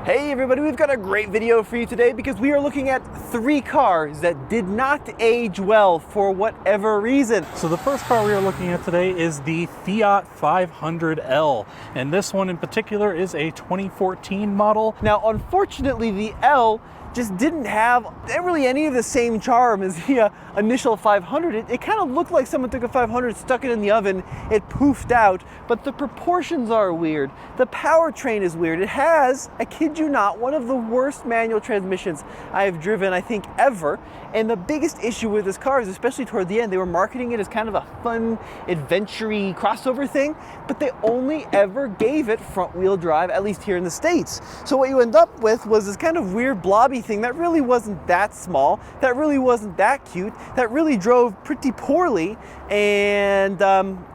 Hey everybody, we've got a great video for you today because we are looking at 3 cars that did not age well for whatever reason. So the first car we are looking at today is the Fiat 500L, and this one in particular is a 2014 model. Now unfortunately the L just didn't have really any of the same charm as the initial 500. It kind of looked like someone took a 500, stuck it in the oven, it poofed out, but the proportions are weird. The powertrain is weird. It has, I kid you not, one of the worst manual transmissions I have driven, I think, ever. And the biggest issue with this car is, especially toward the end, they were marketing it as kind of a fun, adventure-y crossover thing, but they only ever gave it front-wheel drive, at least here in the States. So what you end up with was this kind of weird blobby thing that really wasn't that small, that really wasn't that cute, that really drove pretty poorly, and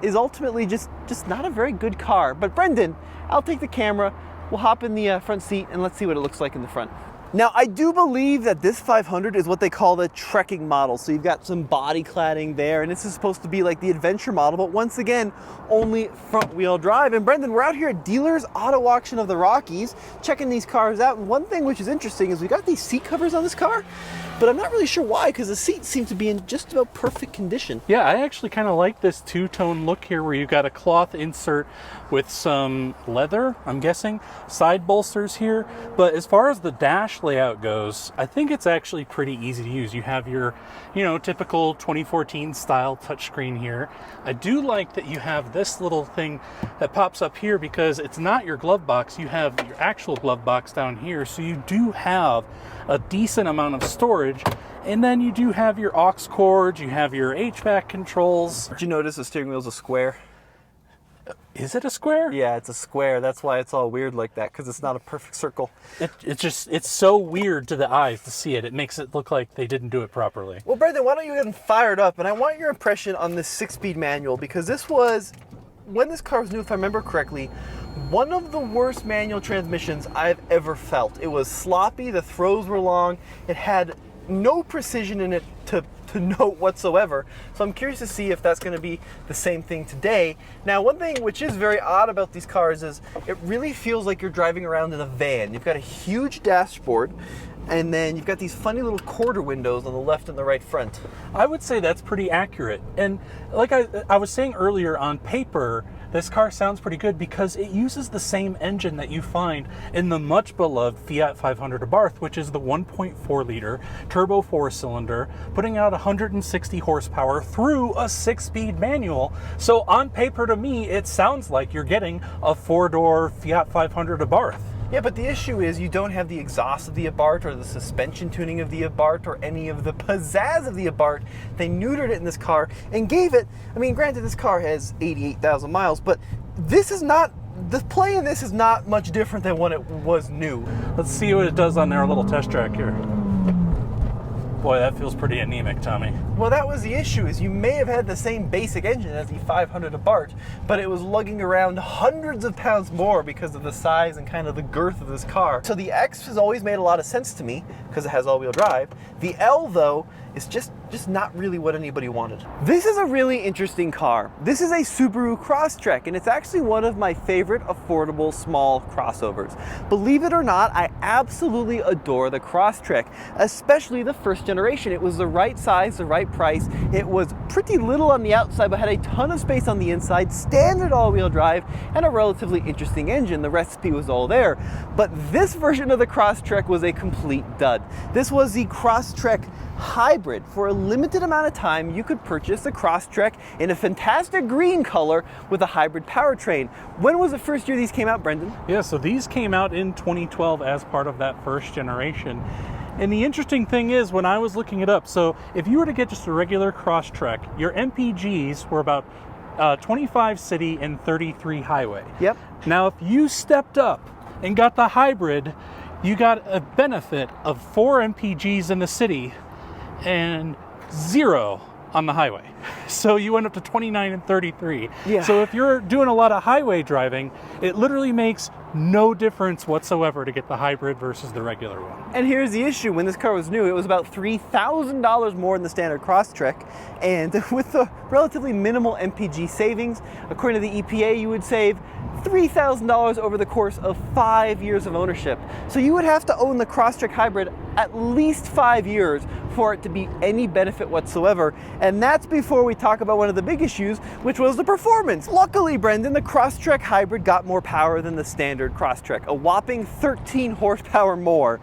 is ultimately just not a very good car. But Brendan, I'll take the camera, we'll hop in the front seat, and let's see what it looks like in the front. Now, I do believe that this 500 is what they call the trekking model. So you've got some body cladding there, and this is supposed to be like the adventure model, but once again, only front wheel drive. And Brendan, we're out here at Dealers Auto Auction of the Rockies, checking these cars out. And one thing which is interesting is we got these seat covers on this car, but I'm not really sure why, because the seats seem to be in just about perfect condition. Yeah, I actually kind of like this two-tone look here where you've got a cloth insert with some leather, I'm guessing, side bolsters here. But as far as the dash layout goes, I think it's actually pretty easy to use. You have your, typical 2014 style touchscreen here. I do like that you have this little thing that pops up here because it's not your glove box. You have your actual glove box down here, so you do have a decent amount of storage. And then you do have your aux cords, you have your HVAC controls. Did you notice the steering wheel's a square? Is it a square? Yeah, it's a square. That's why it's all weird like that, because it's not a perfect circle. It's so weird to the eyes to see it. It makes it look like they didn't do it properly. Well, Brendan, why don't you get them fired up? And I want your impression on this 6-speed manual, because this was, when this car was new, if I remember correctly, one of the worst manual transmissions I've ever felt. It was sloppy, the throws were long, it had no precision in it to note whatsoever. So I'm curious to see if that's going to be the same thing today. Now, one thing which is very odd about these cars is it really feels like you're driving around in a van. You've got a huge dashboard, and then you've got these funny little quarter windows on the left and the right front. I would say that's pretty accurate. And like I was saying earlier, on paper, this car sounds pretty good because it uses the same engine that you find in the much beloved Fiat 500 Abarth, which is the 1.4 liter turbo 4-cylinder, putting out 160 horsepower through a 6-speed manual. So on paper, to me, it sounds like you're getting a 4-door Fiat 500 Abarth. Yeah, but the issue is you don't have the exhaust of the Abarth or the suspension tuning of the Abarth or any of the pizzazz of the Abarth. They neutered it in this car and gave it, I mean, granted this car has 88,000 miles, but this is not, the play in this is not much different than when it was new. Let's see what it does on our little test track here. Boy, that feels pretty anemic, Tommy. Well, that was the issue, is you may have had the same basic engine as the 500 Abarth, but it was lugging around hundreds of pounds more because of the size and kind of the girth of this car. So the X has always made a lot of sense to me because it has all-wheel drive. The L, though, is just not really what anybody wanted. This is a really interesting car. This is a Subaru Crosstrek, and it's actually one of my favorite affordable small crossovers. Believe it or not, I absolutely adore the Crosstrek, especially the first generation. It was the right size, the right price. It was pretty little on the outside, but had a ton of space on the inside, standard all-wheel drive, and a relatively interesting engine. The recipe was all there. But this version of the Crosstrek was a complete dud. This was the Crosstrek Hybrid. For a limited amount of time, you could purchase the Crosstrek in a fantastic green color with a hybrid powertrain. When was the first year these came out, Brendan? Yeah, so these came out in 2012 as part of that first generation. And the interesting thing is, when I was looking it up, so if you were to get just a regular Crosstrek, your MPGs were about 25 city and 33 highway. Yep. Now, if you stepped up and got the hybrid, you got a benefit of 4 MPGs in the city and 0 on the highway. So you went up to 29 and 33. Yeah. So if you're doing a lot of highway driving, it literally makes no difference whatsoever to get the hybrid versus the regular one. And here's the issue. When this car was new, it was about $3,000 more than the standard Crosstrek, and with the relatively minimal MPG savings, according to the EPA, you would save $3,000 over the course of 5 years of ownership. So you would have to own the Crosstrek Hybrid at least 5 years for it to be any benefit whatsoever. And that's before we talk about one of the big issues, which was the performance. Luckily, Brendan, the Crosstrek Hybrid got more power than the standard Crosstrek, a whopping 13 horsepower more,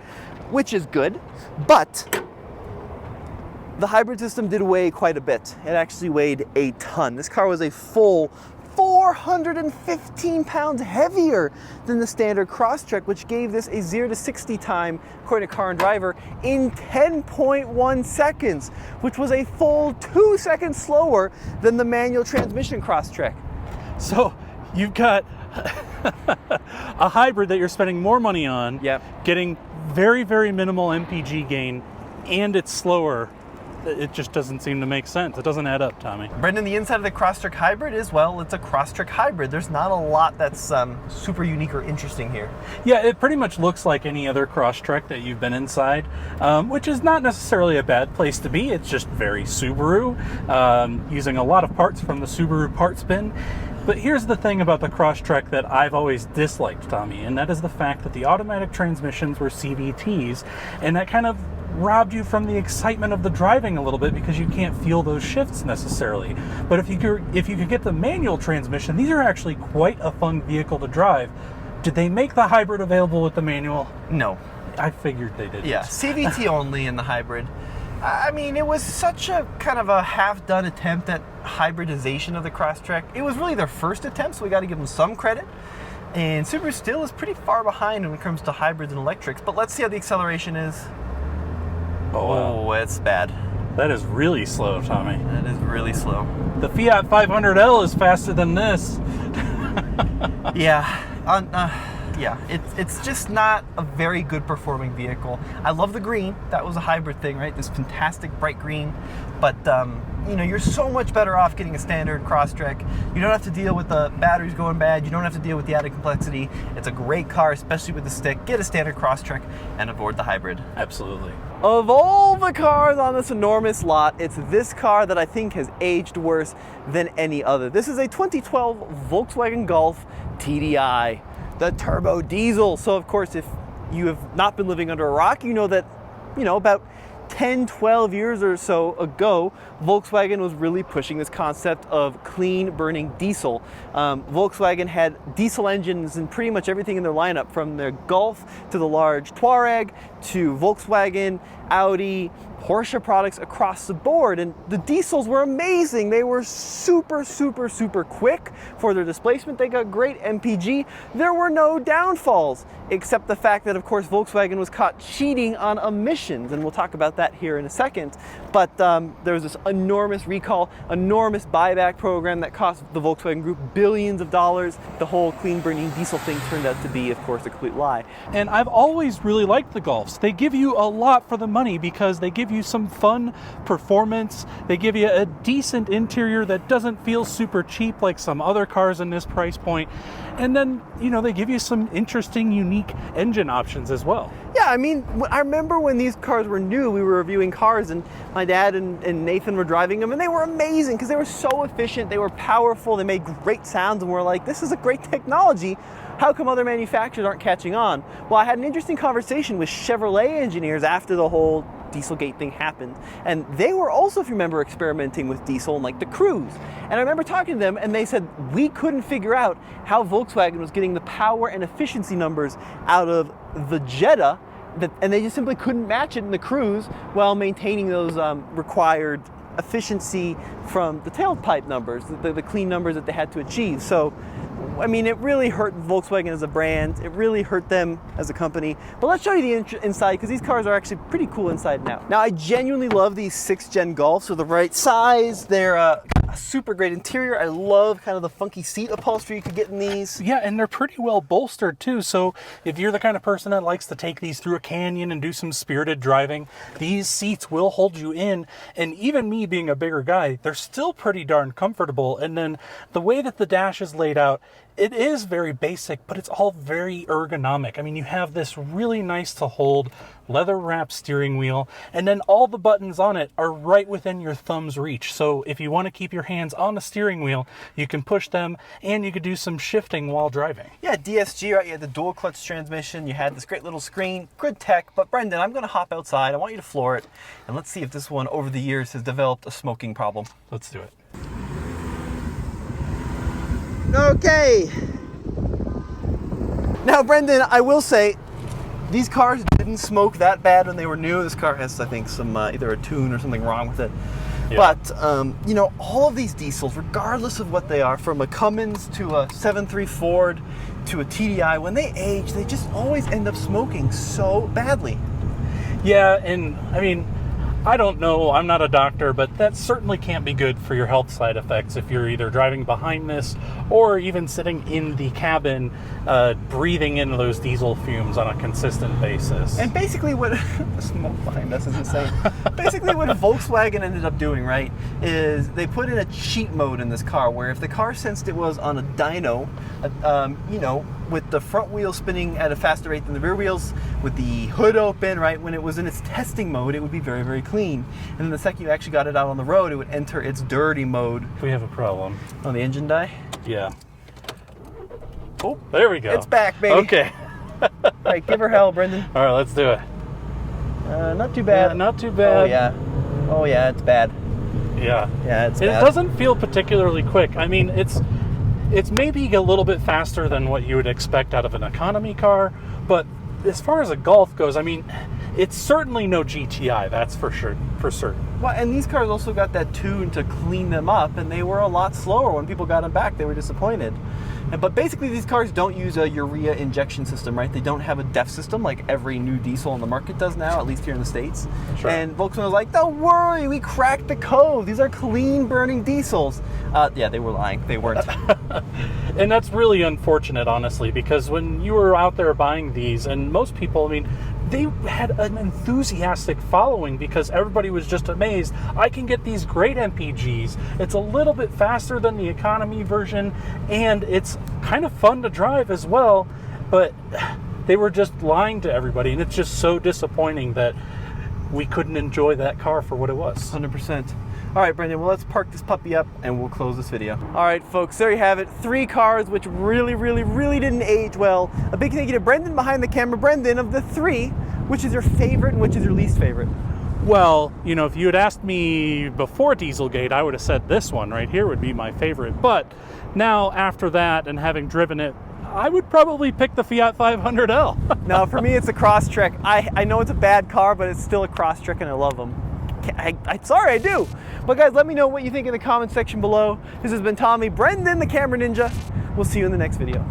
which is good, but the hybrid system did weigh quite a bit. It actually weighed a ton. This car was a full 415 pounds heavier than the standard Crosstrek, which gave this a 0 to 60 time, according to Car and Driver, in 10.1 seconds, which was a full 2 seconds slower than the manual transmission Crosstrek. So you've got a hybrid that you're spending more money on, getting very, very minimal MPG gain, and it's slower. It just doesn't seem to make sense. It doesn't add up, Tommy. Brendan, the inside of the Crosstrek Hybrid is, well, it's a Crosstrek Hybrid. There's not a lot that's super unique or interesting here. Yeah, it pretty much looks like any other Crosstrek that you've been inside, which is not necessarily a bad place to be. It's just very Subaru, using a lot of parts from the Subaru parts bin. But here's the thing about the Crosstrek that I've always disliked, Tommy, and that is the fact that the automatic transmissions were CVTs, and that kind of robbed you from the excitement of the driving a little bit because you can't feel those shifts necessarily. But if you could get the manual transmission, these are actually quite a fun vehicle to drive. Did they make the hybrid available with the manual? No. I figured they didn't. Yeah, CVT only in the hybrid. I mean, it was such a kind of a half-done attempt at hybridization of the Crosstrek. It was really their first attempt, so we got to give them some credit. And Subaru still is pretty far behind when it comes to hybrids and electrics, but let's see how the acceleration is. Oh, it's bad. That is really slow, Tommy. That is really slow. The Fiat 500L is faster than this. Yeah. It's just not a very good performing vehicle. I love the green. That was a hybrid thing, right? This fantastic bright green. But, you know, you're so much better off getting a standard Crosstrek. You don't have to deal with the batteries going bad. You don't have to deal with the added complexity. It's a great car, especially with the stick. Get a standard Crosstrek and avoid the hybrid. Absolutely. Of all the cars on this enormous lot, it's this car that I think has aged worse than any other. This is a 2012 Volkswagen Golf TDI, the turbo diesel. So of course, if you have not been living under a rock, you know that, about 10, 12 years or so ago, Volkswagen was really pushing this concept of clean burning diesel. Volkswagen had diesel engines in pretty much everything in their lineup, from their Golf to the large Touareg to Volkswagen, Audi, Porsche products across the board. And the diesels were amazing. They were super, super, super quick for their displacement. They got great MPG. There were no downfalls, except the fact that, of course, Volkswagen was caught cheating on emissions. And we'll talk about that here in a second. But there was this enormous recall, enormous buyback program that cost the Volkswagen Group billions of dollars. The whole clean burning diesel thing turned out to be, of course, a complete lie. And I've always really liked the Golfs. They give you a lot for the money because they give you some fun performance. They give you a decent interior that doesn't feel super cheap like some other cars in this price point. And then, they give you some interesting, unique engine options as well. Yeah, I mean, I remember when these cars were new, we were reviewing cars, and my dad and Nathan were driving them, and they were amazing because they were so efficient, they were powerful, they made great sounds, and we're like, this is a great technology. How come other manufacturers aren't catching on? Well, I had an interesting conversation with Chevrolet engineers after the whole Dieselgate thing happened, and they were also, if you remember, experimenting with diesel and like the Cruze. And I remember talking to them, and they said we couldn't figure out how Volkswagen was getting the power and efficiency numbers out of the Jetta, and they just simply couldn't match it in the Cruze while maintaining those required efficiency from the tailpipe numbers, the clean numbers that they had to achieve. So, I mean, it really hurt Volkswagen as a brand. It really hurt them as a company. But let's show you the inside, because these cars are actually pretty cool inside now. Now, I genuinely love these 6th gen Golfs. They're the right size. They're a super great interior. I love kind of the funky seat upholstery you could get in these. Yeah, and they're pretty well bolstered too. So if you're the kind of person that likes to take these through a canyon and do some spirited driving, these seats will hold you in. And even me being a bigger guy, they're still pretty darn comfortable. And then the way that the dash is laid out, it is very basic, but it's all very ergonomic. I mean, you have this really nice to hold leather wrapped steering wheel, and then all the buttons on it are right within your thumb's reach. So if you want to keep your hands on the steering wheel, you can push them, and you can do some shifting while driving. Yeah, DSG, right? You had the dual clutch transmission, you had this great little screen, good tech. But Brendan, I'm going to hop outside. I want you to floor it, and let's see if this one over the years has developed a smoking problem. Let's do it. Okay. Now, Brendan, I will say, these cars didn't smoke that bad when they were new. This car has, I think, some either a tune or something wrong with it. Yeah. But, you know, all of these diesels, regardless of what they are, from a Cummins to a 7.3 Ford to a TDI, when they age, they just always end up smoking so badly. Yeah, and I mean, I don't know, I'm not a doctor, but that certainly can't be good for your health side effects if you're either driving behind this or even sitting in the cabin breathing in those diesel fumes on a consistent basis. And basically what the smoke behind us is insane. Basically what Volkswagen ended up doing, right, is they put in a cheat mode in this car where if the car sensed it was on a dyno, you know, with the front wheel spinning at a faster rate than the rear wheels, with the hood open, right, when it was in its testing mode, it would be very, very clean. And then the second you actually got it out on the road, it would enter its dirty mode. We have a problem. On the engine die? Yeah. Oh, there we go. It's back, baby. Okay. All right, give her hell, Brendan. All right, let's do it. Not too bad. Yeah, not too bad. Oh, yeah. Oh, yeah, it's bad. Yeah. Yeah, it's It bad. doesn't feel particularly quick. I mean, it's maybe a little bit faster than what you would expect out of an economy car, but as far as a Golf goes, I mean, it's certainly no GTI, that's for sure, for certain. Well, and these cars also got that tune to clean them up, and they were a lot slower. When people got them back, they were disappointed. But basically, these cars don't use a urea injection system, right? They don't have a DEF system like every new diesel on the market does now, at least here in the States. Sure. And Volkswagen was like, don't worry, we cracked the code. These are clean-burning diesels. Yeah, they were lying. They weren't. And that's really unfortunate, honestly, because when you were out there buying these, and most people, I mean, they had an enthusiastic following because everybody was just amazed. I can get these great MPGs. It's a little bit faster than the economy version, and it's kind of fun to drive as well, but they were just lying to everybody, and it's just so disappointing that we couldn't enjoy that car for what it was. 100%. All right, Brendan, well, let's park this puppy up and we'll close this video. All right, folks, there you have it. 3 cars which really, really, really didn't age well. A big thank you to Brendan behind the camera. Brendan, of the 3, which is your favorite and which is your least favorite? Well, you know, if you had asked me before Dieselgate, I would have said this one right here would be my favorite. But now, after that and having driven it, I would probably pick the Fiat 500L. Now, for me, it's a Crosstrek. I know it's a bad car, but it's still a Crosstrek, and I love them. I'm sorry, I do. But guys, let me know what you think in the comment section below. This has been Tommy, Brendan, the Camera Ninja. We'll see you in the next video.